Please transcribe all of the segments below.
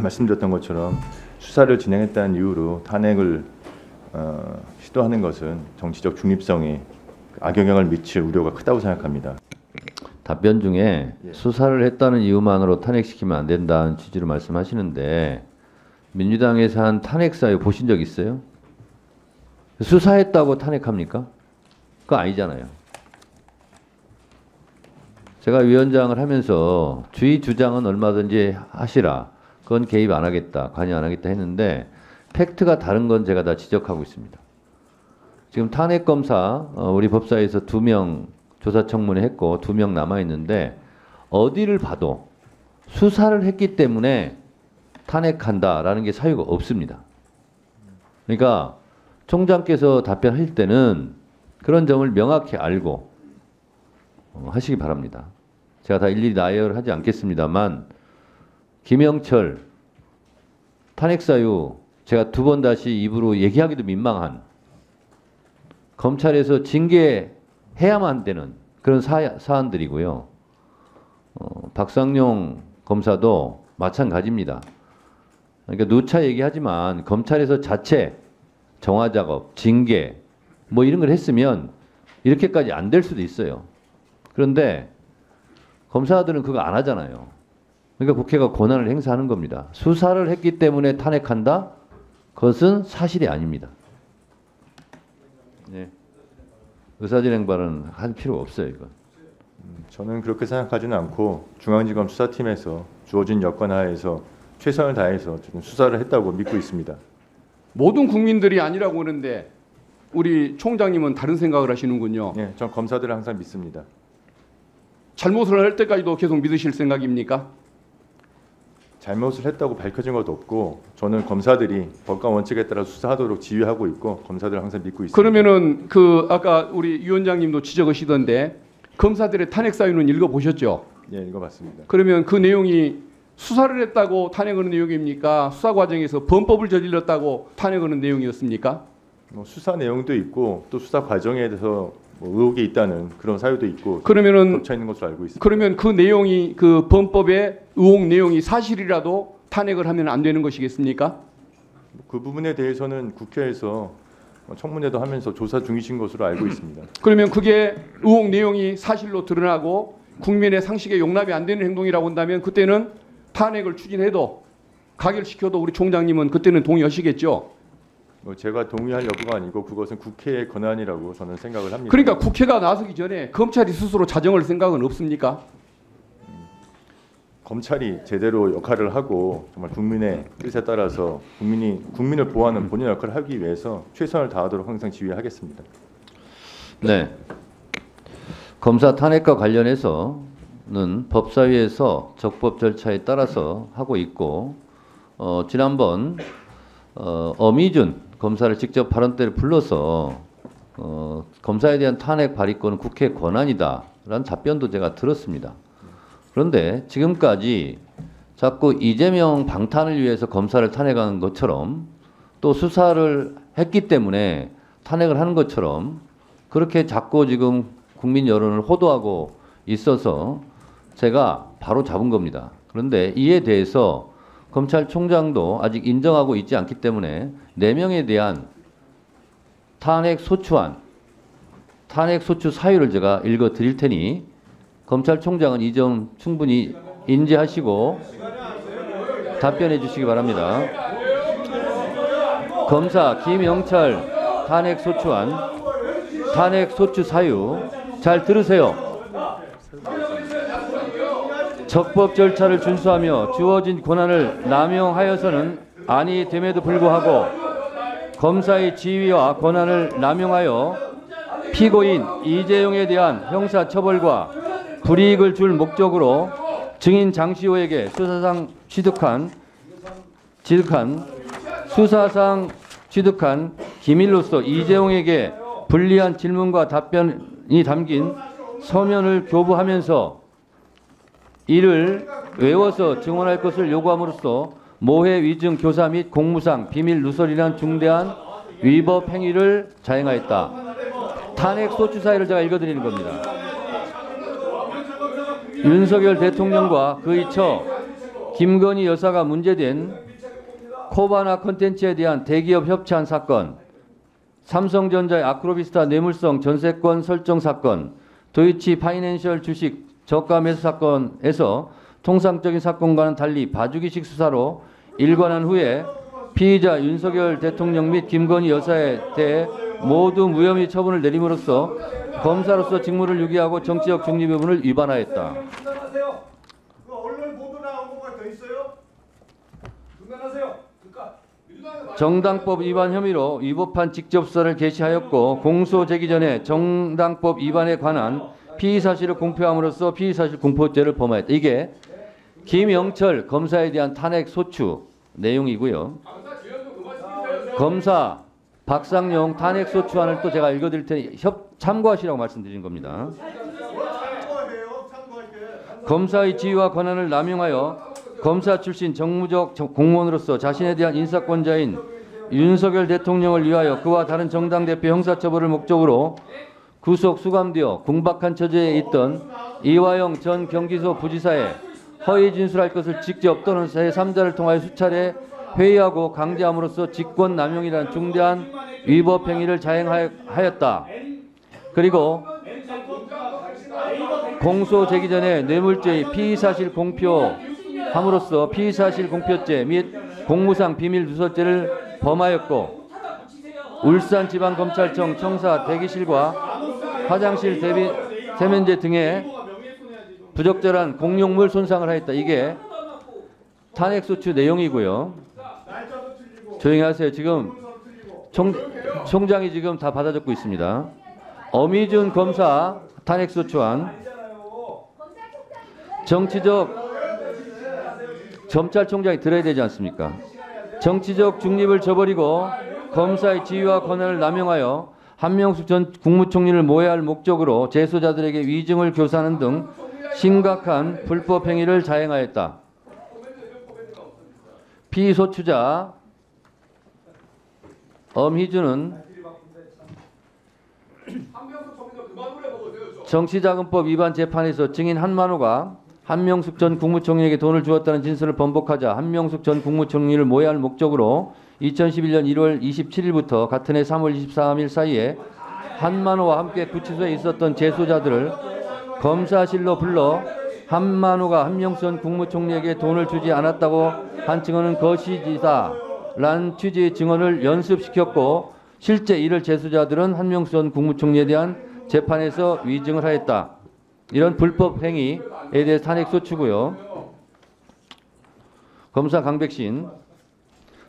말씀드렸던 것처럼 수사를 진행했다는 이유로 탄핵을 시도하는 것은 정치적 중립성에 악영향을 미칠 우려가 크다고 생각합니다. 답변 중에 수사를 했다는 이유만으로 탄핵시키면 안 된다는 취지로 말씀하시는데 민주당에서 한 탄핵 사유 보신 적 있어요? 수사했다고 탄핵합니까? 그거 아니잖아요. 제가 위원장을 하면서 주의 주장은 얼마든지 하시라. 그건 개입 안 하겠다, 관여 안 하겠다 했는데 팩트가 다른 건 제가 다 지적하고 있습니다. 지금 탄핵 검사 우리 법사위에서 2명 조사 청문회 했고 2명 남아 있는데 어디를 봐도 수사를 했기 때문에 탄핵한다라는 게 사유가 없습니다. 그러니까 총장께서 답변할 때는 그런 점을 명확히 알고 하시기 바랍니다. 제가 다 일일이 나열을 하지 않겠습니다만 김영철 탄핵 사유 제가 2번 다시 입으로 얘기하기도 민망한 검찰에서 징계해야만 되는 그런 사안들이고요. 박상용 검사도 마찬가지입니다. 그러니까 누차 얘기하지만 검찰에서 자체 정화작업, 징계 뭐 이런 걸 했으면 이렇게까지 안 될 수도 있어요. 그런데 검사들은 그거 안 하잖아요. 그러니까 국회가 권한을 행사하는 겁니다. 수사를 했기 때문에 탄핵한다? 그것은 사실이 아닙니다. 네. 의사진행 발언 할 필요가 없어요, 이건. 저는 그렇게 생각하지는 않고 중앙지검 수사팀에서 주어진 여건 하에서 최선을 다해서 지금 수사를 했다고 믿고 있습니다. 모든 국민들이 아니라고 하는데 우리 총장님은 다른 생각을 하시는군요. 네, 전 검사들을 항상 믿습니다. 잘못을 할 때까지도 계속 믿으실 생각입니까? 잘못을 했다고 밝혀진 것도 없고 저는 검사들이 법과 원칙에 따라 수사하도록 지휘하고 있고 검사들을 항상 믿고 있습니다. 그러면은 아까 우리 위원장님도 지적하시던데 검사들의 탄핵 사유는 읽어보셨죠? 네, 읽어봤습니다. 그러면 그 내용이 수사를 했다고 탄핵하는 내용입니까? 수사 과정에서 범법을 저질렀다고 탄핵하는 내용이었습니까? 수사 내용도 있고 또 수사 과정에 대해서 의혹이 있다는 그런 사유도 있고 그러면은 겹쳐 있는 것으로 알고 있습니다. 그러면 그 내용이 그 범법의 의혹 내용이 사실이라도 탄핵을 하면 안 되는 것이겠습니까? 그 부분에 대해서는 국회에서 청문회도 하면서 조사 중이신 것으로 알고 있습니다. 그러면 그게 의혹 내용이 사실로 드러나고 국민의 상식에 용납이 안 되는 행동이라고 한다면 그때는 탄핵을 추진해도 가결시켜도 우리 총장님은 그때는 동의하시겠죠? 제가 동의할 여부가 아니고 그것은 국회의 권한이라고 저는 생각을 합니다. 그러니까 국회가 나서기 전에 검찰이 스스로 자정할 생각은 없습니까? 검찰이 제대로 역할을 하고 정말 국민의 뜻에 따라서 국민을 보호하는 본연 역할을 하기 위해서 최선을 다하도록 항상 지휘하겠습니다. 네. 검사 탄핵과 관련해서는 법사위에서 적법 절차에 따라서 하고 있고 지난번 어미준 검사를 직접 발언대를 불러서 검사에 대한 탄핵 발의권은 국회 권한이다라는 답변도 제가 들었습니다. 그런데 지금까지 자꾸 이재명 방탄을 위해서 검사를 탄핵하는 것처럼 또 수사를 했기 때문에 탄핵을 하는 것처럼 그렇게 자꾸 지금 국민 여론을 호도하고 있어서 제가 바로 잡은 겁니다. 그런데 이에 대해서 검찰총장도 아직 인정하고 있지 않기 때문에 4명에 대한 탄핵 소추안, 탄핵 소추 사유를 제가 읽어 드릴 테니 검찰총장은 이 점 충분히 인지하시고 답변해 주시기 바랍니다. 검사 김영철 탄핵 소추안, 탄핵 소추 사유 잘 들으세요. 적법 절차를 준수하며 주어진 권한을 남용하여서는 아니 됨에도 불구하고 검사의 지위와 권한을 남용하여 피고인 이재용에 대한 형사처벌과 불이익을 줄 목적으로 증인 장시호에게 수사상 취득한 기밀로서 이재용에게 불리한 질문과 답변이 담긴 서면을 교부하면서 이를 외워서 증언할 것을 요구함으로써 모해 위증 교사 및 공무상 비밀 누설이란 중대한 위법 행위를 자행하였다. 탄핵 소추 사유를 제가 읽어드리는 겁니다. 윤석열 대통령과 그의 처 김건희 여사가 문제된 코바나 콘텐츠에 대한 대기업 협찬 사건, 삼성전자의 아크로비스타 뇌물성 전세권 설정 사건, 도이치 파이낸셜 주식 저가 매수 사건에서 통상적인 사건과는 달리 봐주기식 수사로 일관한 후에 피의자 윤석열 대통령 및 김건희 여사에 대해 모두 무혐의 처분을 내림으로써 검사로서 직무를 유기하고 정치적 중립 부분을 위반하였다. 중단하세요. 그 언론 보도 나온 거가 더 있어요? 중단하세요. 그러니까 정당법 위반 혐의로 위법한 직접 수사를 개시하였고 공소제기 전에 정당법 위반에 관한 피의사실을 공표함으로써 피의사실 공표죄를 범하였다. 이게 김영철 검사에 대한 탄핵 소추 내용이고요. 검사 박상용 탄핵 소추안을 또 제가 읽어드릴 테니 참고하시라고 말씀드린 겁니다. 검사의 지위와 권한을 남용하여 검사 출신 정무적 공무원으로서 자신에 대한 인사권자인 윤석열 대통령을 위하여 그와 다른 정당 대표 형사처벌을 목적으로 구속 수감되어 궁박한 처지에 있던 이화영 전 경기도 부지사에 허위 진술할 것을 직접 또는 제3자를 통하여 수차례 회의하고 강제함으로써 직권남용이라는 중대한 위법 행위를 자행하였다. 그리고 공소 제기 전에 뇌물죄의 피의사실 공표함으로써 피의사실 공표죄 및 공무상 비밀 누설죄를 범하였고 울산지방검찰청 청사 대기실과 화장실 대비 세면제 등의 부적절한 공용물 손상을 하였다. 이게 탄핵소추 내용이고요. 조용히 하세요. 지금 총장이 지금 다 받아 적고 있습니다. 어미준 검사 탄핵소추안, 정치적 검찰총장이 들어야 되지 않습니까? 정치적 중립을 저버리고 검사의 지위와 권한을 남용하여 한명숙 전 국무총리를 모해할 목적으로 재소자들에게 위증을 교사하는 등 심각한 불법 행위를 자행하였다. 피소추자 엄희준은 정치자금법 위반 재판에서 증인 한만호가 한명숙 전 국무총리에게 돈을 주었다는 진술을 번복하자 한명숙 전 국무총리를 모해할 목적으로 2011년 1월 27일부터 같은 해 3월 23일 사이에 한만호와 함께 구치소에 있었던 재소자들을 검사실로 불러 한만호가 한명숙 전 국무총리에게 돈을 주지 않았다고 한 증언은 거시지다라는 취지의 증언을 연습시켰고 실제 이를 재소자들은 한명숙 전 국무총리에 대한 재판에서 위증을 하였다. 이런 불법 행위에 대해 탄핵소추고요. 검사 강백신,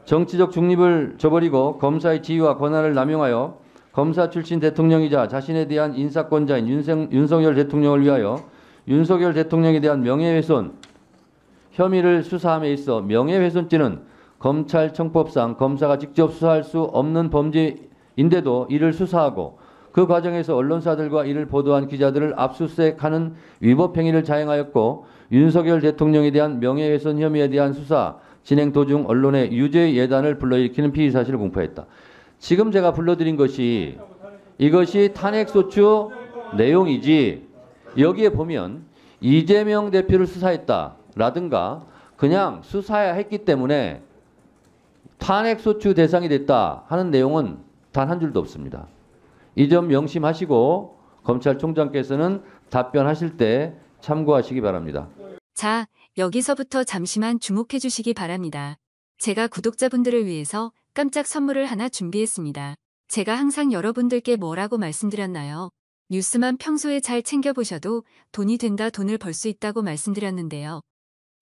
정치적 중립을 저버리고 검사의 지위와 권한을 남용하여 검사 출신 대통령이자 자신에 대한 인사권자인 윤석열 대통령을 위하여 윤석열 대통령에 대한 명예훼손 혐의를 수사함에 있어 명예훼손죄는 검찰청법상 검사가 직접 수사할 수 없는 범죄인데도 이를 수사하고 그 과정에서 언론사들과 이를 보도한 기자들을 압수수색하는 위법 행위를 자행하였고 윤석열 대통령에 대한 명예훼손 혐의에 대한 수사 진행 도중 언론에 유죄 예단을 불러일으키는 피의 사실을 공표했다. 지금 제가 불러드린 것이 이것이 탄핵소추 내용이지 여기에 보면 이재명 대표를 수사했다라든가 그냥 수사해야 했기 때문에 탄핵소추 대상이 됐다 하는 내용은 단 한 줄도 없습니다. 이 점 명심하시고 검찰총장께서는 답변하실 때 참고하시기 바랍니다. 자, 여기서부터 잠시만 주목해 주시기 바랍니다. 제가 구독자분들을 위해서 깜짝 선물을 하나 준비했습니다. 제가 항상 여러분들께 뭐라고 말씀드렸나요? 뉴스만 평소에 잘 챙겨보셔도 돈이 된다, 돈을 벌 수 있다고 말씀드렸는데요.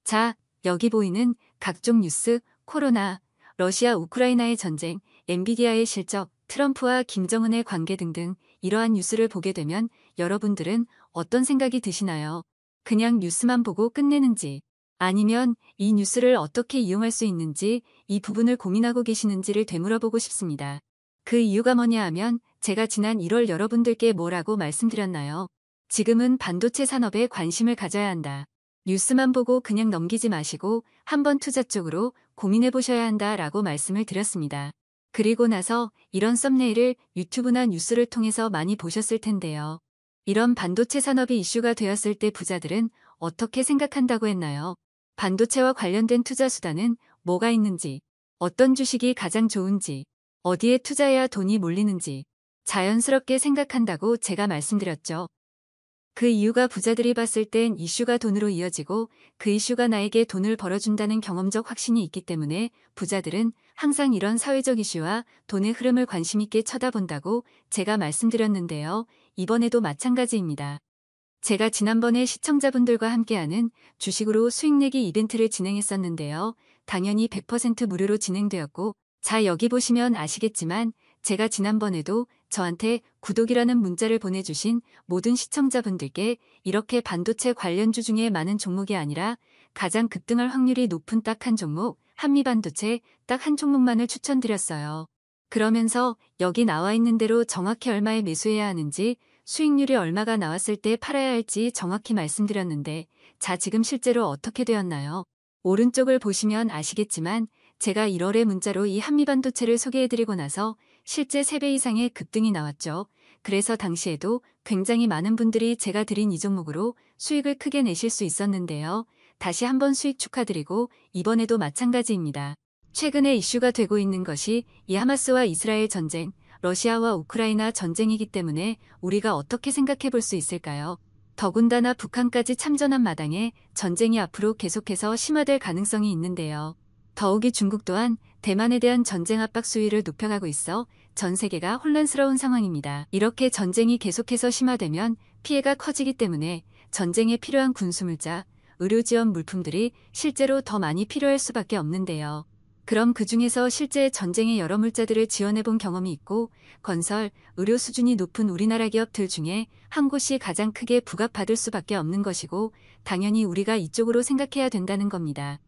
자, 여기 보이는 각종 뉴스, 코로나, 러시아 우크라이나의 전쟁, 엔비디아의 실적, 트럼프와 김정은의 관계 등등 이러한 뉴스를 보게 되면 여러분들은 어떤 생각이 드시나요? 그냥 뉴스만 보고 끝내는지 아니면 이 뉴스를 어떻게 이용할 수 있는지 이 부분을 고민하고 계시는지를 되물어보고 싶습니다. 그 이유가 뭐냐 하면 제가 지난 1월 여러분들께 뭐라고 말씀드렸나요? 지금은 반도체 산업에 관심을 가져야 한다. 뉴스만 보고 그냥 넘기지 마시고 한번 투자 쪽으로 고민해 보셔야 한다라고 말씀을 드렸습니다. 그리고 나서 이런 썸네일을 유튜브나 뉴스를 통해서 많이 보셨을 텐데요. 이런 반도체 산업이 이슈가 되었을 때 부자들은 어떻게 생각한다고 했나요? 반도체와 관련된 투자 수단은 뭐가 있는지, 어떤 주식이 가장 좋은지, 어디에 투자해야 돈이 몰리는지 자연스럽게 생각한다고 제가 말씀드렸죠. 그 이유가 부자들이 봤을 땐 이슈가 돈으로 이어지고 그 이슈가 나에게 돈을 벌어준다는 경험적 확신이 있기 때문에 부자들은 항상 이런 사회적 이슈와 돈의 흐름을 관심 있게 쳐다본다고 제가 말씀드렸는데요. 이번에도 마찬가지입니다. 제가 지난번에 시청자분들과 함께하는 주식으로 수익 내기 이벤트를 진행했었는데요. 당연히 100% 무료로 진행되었고, 자, 여기 보시면 아시겠지만 제가 지난번에도 저한테 구독이라는 문자를 보내주신 모든 시청자분들께 이렇게 반도체 관련주 중에 많은 종목이 아니라 가장 급등할 확률이 높은 딱 한 종목, 한미반도체 딱 한 종목만을 추천드렸어요. 그러면서 여기 나와 있는 대로 정확히 얼마에 매수해야 하는지, 수익률이 얼마가 나왔을 때 팔아야 할지 정확히 말씀드렸는데, 자, 지금 실제로 어떻게 되었나요? 오른쪽을 보시면 아시겠지만 제가 1월에 문자로 이 한미반도체를 소개해드리고 나서 실제 3배 이상의 급등이 나왔죠. 그래서 당시에도 굉장히 많은 분들이 제가 드린 이 종목으로 수익을 크게 내실 수 있었는데요. 다시 한번 수익 축하드리고 이번에도 마찬가지입니다. 최근에 이슈가 되고 있는 것이 이 하마스와 이스라엘 전쟁, 러시아와 우크라이나 전쟁이기 때문에 우리가 어떻게 생각해 볼 수 있을까요? 더군다나 북한까지 참전한 마당에 전쟁이 앞으로 계속해서 심화될 가능성이 있는데요. 더욱이 중국 또한 대만에 대한 전쟁 압박 수위를 높여가고 있어 전 세계가 혼란스러운 상황입니다. 이렇게 전쟁이 계속해서 심화되면 피해가 커지기 때문에 전쟁에 필요한 군수물자, 의료 지원 물품들이 실제로 더 많이 필요할 수밖에 없는데요. 그럼 그 중에서 실제 전쟁의 여러 물자들을 지원해 본 경험이 있고 건설, 의료 수준이 높은 우리나라 기업들 중에 한 곳이 가장 크게 부각받을 수밖에 없는 것이고 당연히 우리가 이쪽으로 생각해야 된다는 겁니다.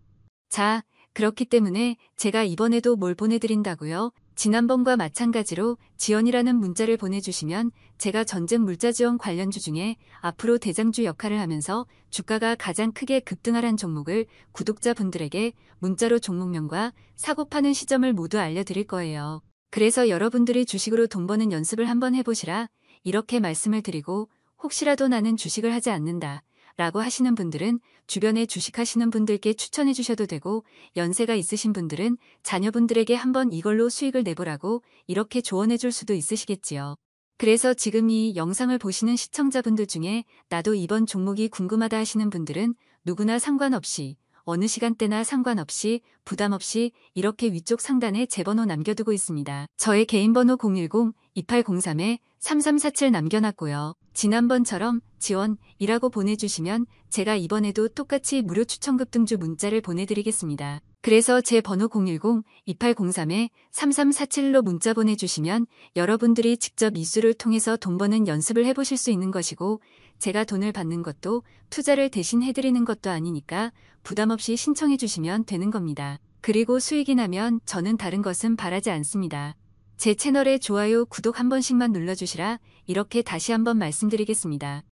자, 그렇기 때문에 제가 이번에도 뭘 보내드린다고요? 지난번과 마찬가지로 지원이라는 문자를 보내주시면 제가 전쟁 물자 지원 관련주 중에 앞으로 대장주 역할을 하면서 주가가 가장 크게 급등할 종목을 구독자분들에게 문자로 종목명과 사고 파는 시점을 모두 알려드릴 거예요. 그래서 여러분들이 주식으로 돈 버는 연습을 한번 해보시라 이렇게 말씀을 드리고 혹시라도 나는 주식을 하지 않는다 라고 하시는 분들은 주변에 주식하시는 분들께 추천해 주셔도 되고 연세가 있으신 분들은 자녀분들에게 한번 이걸로 수익을 내보라고 이렇게 조언해 줄 수도 있으시겠지요. 그래서 지금 이 영상을 보시는 시청자분들 중에 나도 이번 종목이 궁금하다 하시는 분들은 누구나 상관없이 어느 시간대나 상관없이 부담 없이 이렇게 위쪽 상단에 제 번호 남겨두고 있습니다. 저의 개인 번호 010-2803-3347 남겨놨고요. 지난번처럼 지원이라고 보내주시면 제가 이번에도 똑같이 무료 추천 급등주 문자를 보내드리겠습니다. 그래서 제 번호 010-2803-3347로 문자 보내주시면 여러분들이 직접 이수를 통해서 돈 버는 연습을 해보실 수 있는 것이고 제가 돈을 받는 것도 투자를 대신 해드리는 것도 아니니까 부담 없이 신청해 주시면 되는 겁니다. 그리고 수익이 나면 저는 다른 것은 바라지 않습니다. 제 채널에 좋아요, 구독 한 번씩만 눌러주시라 이렇게 다시 한번 말씀드리겠습니다.